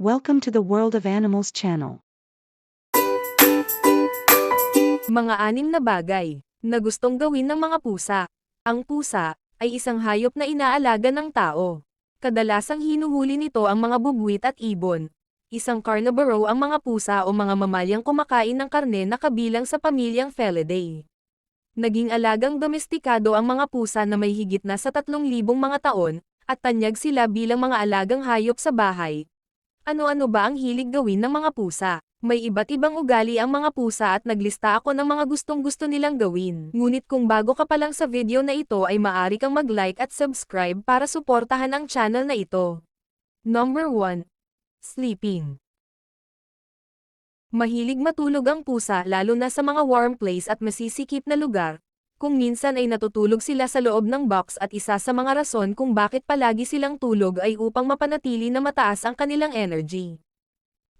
Welcome to the World of Animals channel. Mga 6 na bagay na gustong gawin ng mga pusa. Ang pusa ay isang hayop na inaalaga ng tao. Kadalasang hinuhuli nito ang mga bubwit at ibon. Isang carnivore ang mga pusa o mga mamalyang kumakain ng karne na kabilang sa pamilyang Felidae. Naging alagang domestikado ang mga pusa na may higit na sa 3,000 mga taon, at tanyag sila bilang mga alagang hayop sa bahay. Ano-ano ba ang hilig gawin ng mga pusa? May iba't ibang ugali ang mga pusa at naglista ako ng mga gustong-gusto nilang gawin. Ngunit kung bago ka pa lang sa video na ito ay maaari kang mag-like at subscribe para suportahan ang channel na ito. Number 1. Sleeping. Mahilig matulog ang pusa lalo na sa mga warm place at masisikip na lugar. Kung minsan ay natutulog sila sa loob ng box at isa sa mga rason kung bakit palagi silang tulog ay upang mapanatili na mataas ang kanilang energy.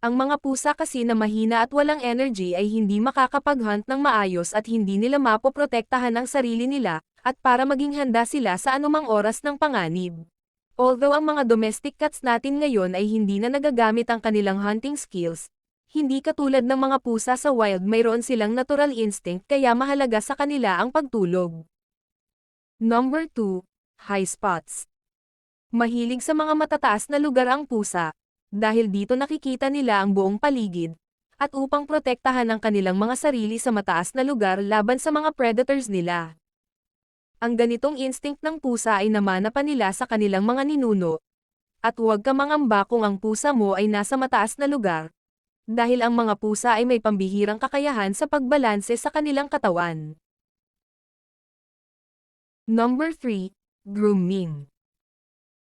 Ang mga pusa kasi na mahina at walang energy ay hindi makakapag-hunt ng maayos at hindi nila mapoprotektahan ang sarili nila, at para maging handa sila sa anumang oras ng panganib. Although ang mga domestic cats natin ngayon ay hindi na nagagamit ang kanilang hunting skills, hindi katulad ng mga pusa sa wild, mayroon silang natural instinct kaya mahalaga sa kanila ang pagtulog. Number 2. High spots. Mahilig sa mga matataas na lugar ang pusa, dahil dito nakikita nila ang buong paligid, at upang protektahan ang kanilang mga sarili sa mataas na lugar laban sa mga predators nila. Ang ganitong instinct ng pusa ay namana pa nila sa kanilang mga ninuno. At huwag ka mangamba kung ang pusa mo ay nasa mataas na lugar, dahil ang mga pusa ay may pambihirang kakayahan sa pagbalanse sa kanilang katawan. Number 3. Grooming.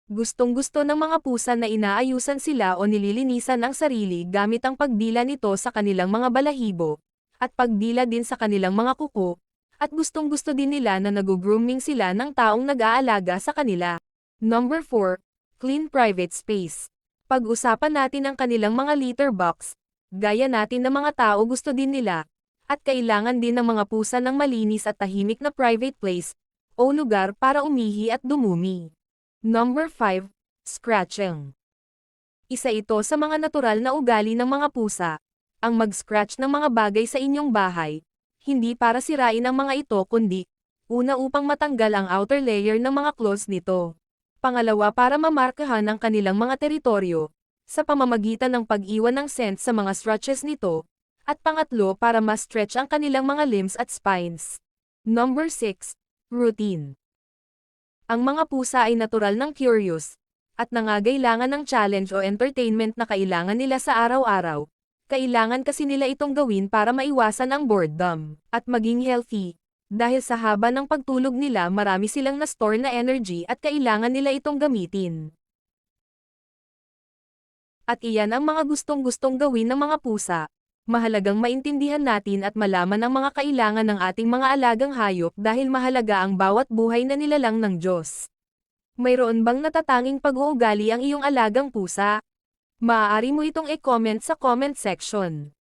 Gustong-gusto ng mga pusa na inaayusan sila o nililinisan ang sarili gamit ang pagdila nito sa kanilang mga balahibo, at pagdila din sa kanilang mga kuko, at gustong-gusto din nila na nag-grooming sila ng taong nag-aalaga sa kanila. Number 4. Clean private space. Pag-usapan natin ang kanilang mga litter box. Gaya natin ng mga tao, gusto din nila, at kailangan din ng mga pusa ng malinis at tahimik na private place, o lugar para umihi at dumumi. Number 5. Scratching. Isa ito sa mga natural na ugali ng mga pusa, ang mag-scratch ng mga bagay sa inyong bahay, hindi para sirain ang mga ito kundi, una upang matanggal ang outer layer ng mga claws nito. Pangalawa, para mamarkahan ang kanilang mga teritoryo, sa pamamagitan ng pag-iwan ng scent sa mga scratches nito, at pangatlo, para ma-stretch ang kanilang mga limbs at spines. Number 6. Routine. Ang mga pusa ay natural ng curious, at nangangailangan ng challenge o entertainment na kailangan nila sa araw-araw. Kailangan kasi nila itong gawin para maiwasan ang boredom, at maging healthy. Dahil sa haba ng pagtulog nila, marami silang na-store na energy at kailangan nila itong gamitin. At iyan ang mga gustong-gustong gawin ng mga pusa. Mahalagang maintindihan natin at malaman ang mga kailangan ng ating mga alagang hayop dahil mahalaga ang bawat buhay na nilalang ng Diyos. Mayroon bang natatanging pag-uugali ang iyong alagang pusa? Maaari mo itong i-comment sa comment section.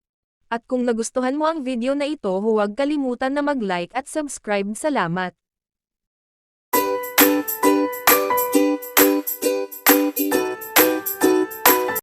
At kung nagustuhan mo ang video na ito, huwag kalimutan na mag-like at subscribe. Salamat!